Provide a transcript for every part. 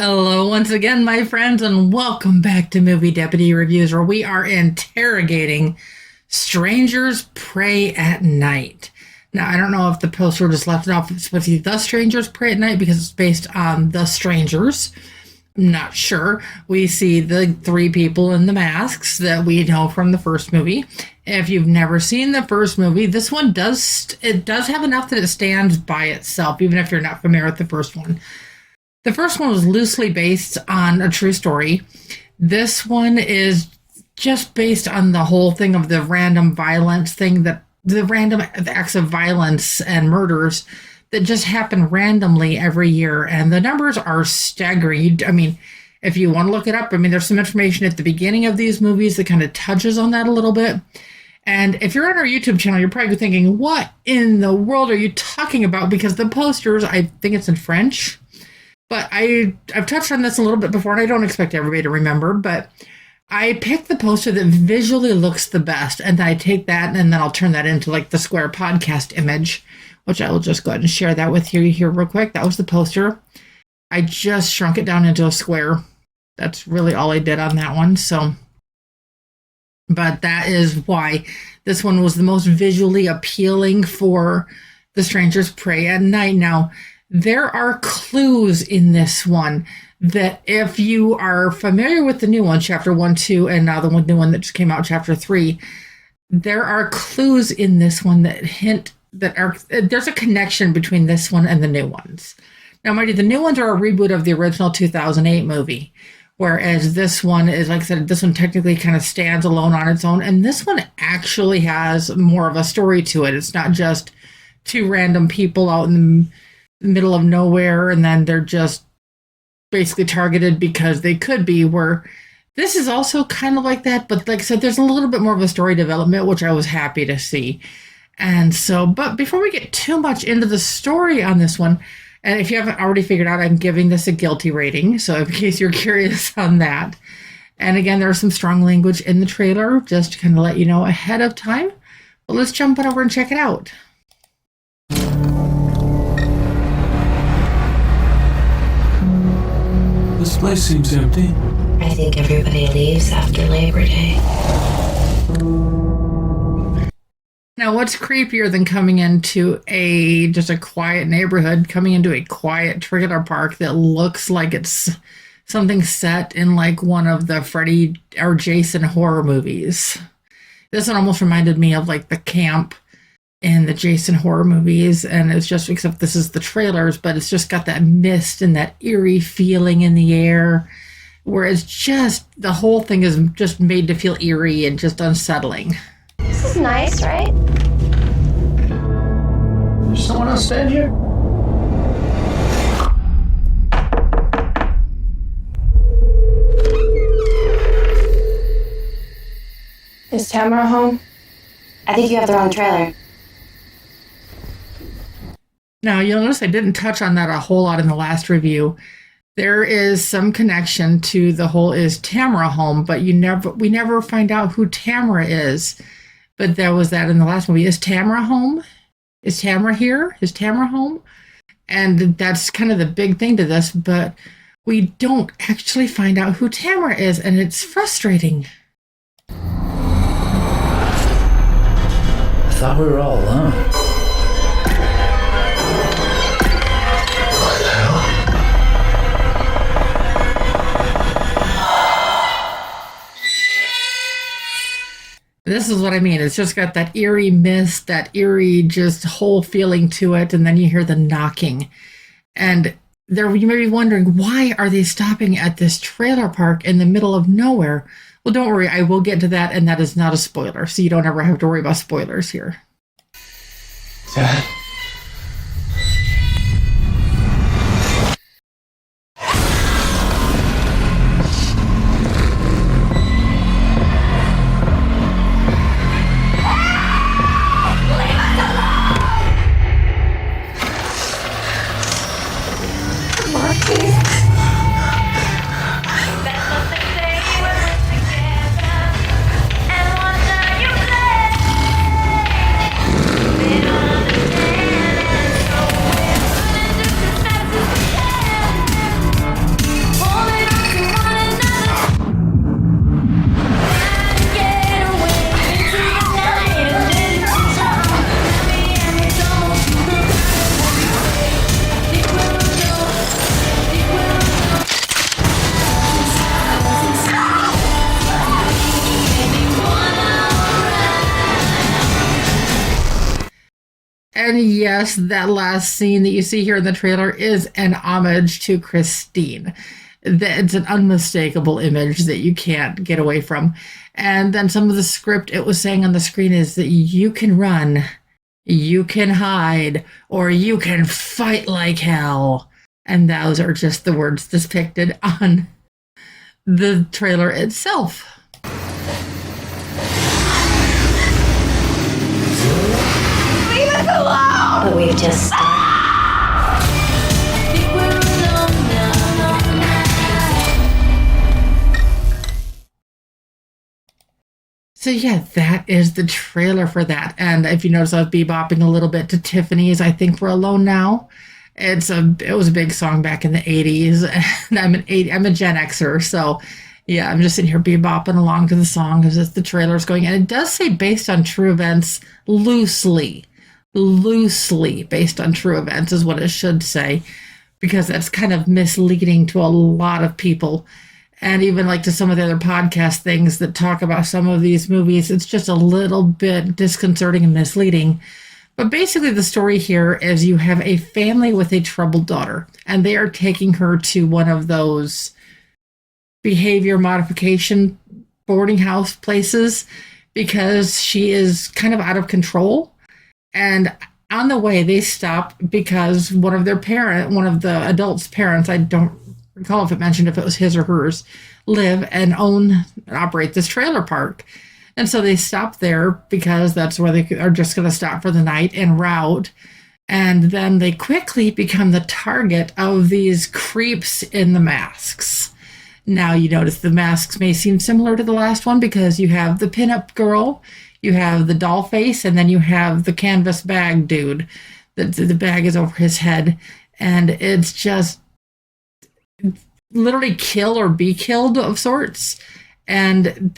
Hello once again, my friends, and welcome back to Movie Deputy Reviews, where we are interrogating Strangers Pray at Night. Now, I don't know if the poster just left it off. It's supposed to be The Strangers Pray at Night because it's based on The Strangers. I'm not sure. We see the three people in the masks that we know from the first movie. If you've never seen the first movie, this one does have enough that it stands by itself, even if you're not familiar with the first one. The first one was loosely based on a true story. This one is just based on the whole thing of the random violence thing, that the random acts of violence and murders that just happen randomly every year. And the numbers are staggering. I mean, if you want to look it up, there's some information at the beginning of these movies that kind of touches on that a little bit. And if you're on our YouTube channel, you're probably thinking, what in the world are you talking about? Because the posters, I think it's in French. But I've touched on this a little bit before, and I don't expect everybody to remember, but I picked the poster that visually looks the best, and I take that, and then I'll turn that into like the square podcast image, which I will just go ahead and share that with you here real quick. That was the poster. I just shrunk it down into a square. That's really all I did on that one. But that is why this one was the most visually appealing for The Strangers Pray at Night. Now, there are clues in this one that if you are familiar with the new one, Chapter 1, 2, and now the new one that just came out, Chapter 3, there are clues in this one that hint there's a connection between this one and the new ones. Now, mind you, the new ones are a reboot of the original 2008 movie, whereas this one is, like I said, this one technically kind of stands alone on its own, and this one actually has more of a story to it. It's not just two random people out in the middle of nowhere, and then they're just basically targeted because they could be, where this is also kind of like that. But like I said, there's a little bit more of a story development, which I was happy to see. And so, but before we get too much into the story on this one, and if you haven't already figured out, I'm giving this a guilty rating. So in case you're curious on that. And again, there's some strong language in the trailer, just to kind of let you know ahead of time. But let's jump on over and check it out. This place seems empty. I think everybody leaves after Labor Day. Now, what's creepier than coming into just a quiet neighborhood, coming into a quiet trailer park that looks like it's something set in like one of the Freddy or Jason horror movies? This one almost reminded me of like the camp in the Jason horror movies, and it's just, except this is the trailers, but it's just got that mist and that eerie feeling in the air, where it's just, the whole thing is just made to feel eerie and just unsettling. This is nice, right? There's someone else staying here? Is Tamara home? I think you have the wrong trailer. Now, you'll notice I didn't touch on that a whole lot in the last review. There is some connection to the whole, is Tamara home, but we never find out who Tamara is. But there was that in the last movie. Is Tamara home? Is Tamara here? Is Tamara home? And that's kind of the big thing to this, but we don't actually find out who Tamara is, and it's frustrating. I thought we were all alone. What the hell? This is what I mean. It's just got that eerie mist, that eerie just whole feeling to it, and then you hear the knocking. And there, you may be wondering, why are they stopping at this trailer park in the middle of nowhere? Well, don't worry, I will get to that, and that is not a spoiler, so you don't ever have to worry about spoilers here. Dad? And yes, that last scene that you see here in the trailer is an homage to Christine. It's an unmistakable image that you can't get away from. And then some of the script it was saying on the screen is that you can run, you can hide, or you can fight like hell. And those are just the words depicted on the trailer itself. Leave us alone! But we've just started. So yeah, that is the trailer for that. And if you notice, I was bebopping a little bit to Tiffany's I Think We're Alone Now. It was a big song back in the 80s, and I'm a Gen Xer, so yeah, I'm just sitting here bebopping along to the song as the trailer's going. And it does say based on true events, loosely based on true events is what it should say, because that's kind of misleading to a lot of people. And even like to some of the other podcast things that talk about some of these movies, it's just a little bit disconcerting and misleading. But basically the story here is you have a family with a troubled daughter, and they are taking her to one of those behavior modification boarding house places because she is kind of out of control. And on the way, they stop because one of the adults' parents, I don't recall if it mentioned if it was his or hers, live and own and operate this trailer park. And so they stop there because that's where they are just going to stop for the night en route. And then they quickly become the target of these creeps in the masks. Now you notice the masks may seem similar to the last one because you have the pinup girl, you have the doll face, and then you have the canvas bag dude. The bag is over his head. And it's just literally kill or be killed of sorts. And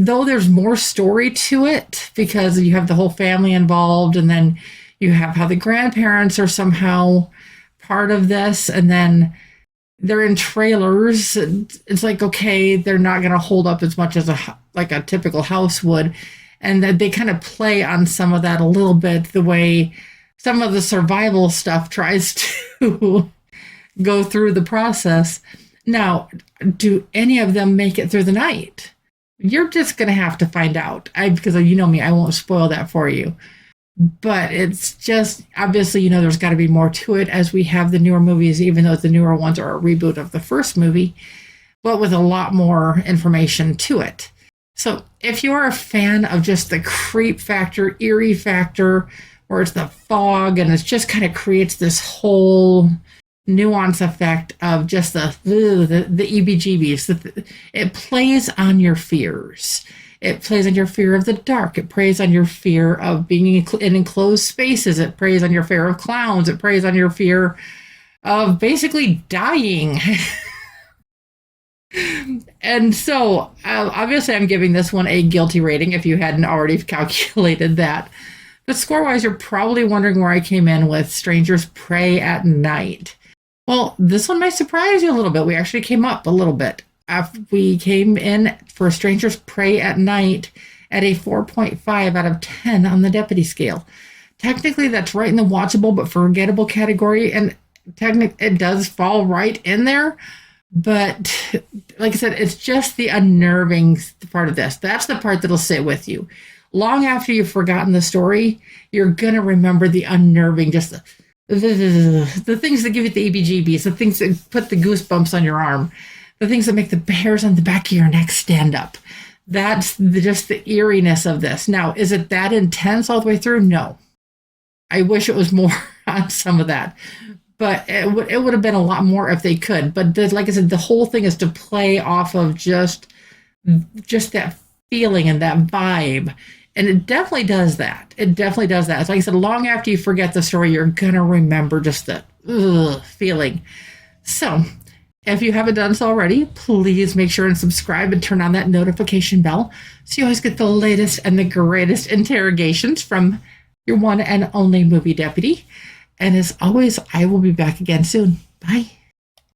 though there's more story to it because you have the whole family involved, and then you have how the grandparents are somehow part of this, and then they're in trailers. It's like, okay, they're not going to hold up as much as a typical house would. And that they kind of play on some of that a little bit, the way some of the survival stuff tries to go through the process. Now, do any of them make it through the night? You're just going to have to find out. Because you know me, I won't spoil that for you. But it's just, obviously, there's got to be more to it as we have the newer movies, even though the newer ones are a reboot of the first movie, but with a lot more information to it. So if you're a fan of just the creep factor, eerie factor, where it's the fog and it just kind of creates this whole nuance effect of just the EBGBs, it plays on your fears. It plays on your fear of the dark. It preys on your fear of being in enclosed spaces. It preys on your fear of clowns. It preys on your fear of basically dying. And so, obviously, I'm giving this one a guilty rating if you hadn't already calculated that. But score-wise, you're probably wondering where I came in with Strangers Prey at Night. Well, this one might surprise you a little bit. We actually came up a little bit. We came in for Strangers Prey at Night at a 4.5 out of 10 on the deputy scale. Technically, that's right in the watchable but forgettable category, and it does fall right in there. But like I said, it's just the unnerving part of this. That's the part that'll sit with you. Long after you've forgotten the story, you're going to remember the unnerving, just the things that give you the EBGBs, the things that put the goosebumps on your arm, the things that make the hairs on the back of your neck stand up. That's just the eeriness of this. Now, is it that intense all the way through? No. I wish it was more on some of that. But it would have been a lot more if they could. But like I said, the whole thing is to play off of just that feeling and that vibe. And it definitely does that. It definitely does that. It's like I said, long after you forget the story, you're going to remember just the feeling. So if you haven't done so already, please make sure and subscribe and turn on that notification bell so you always get the latest and the greatest interrogations from your one and only movie deputy. And as always, I will be back again soon. Bye.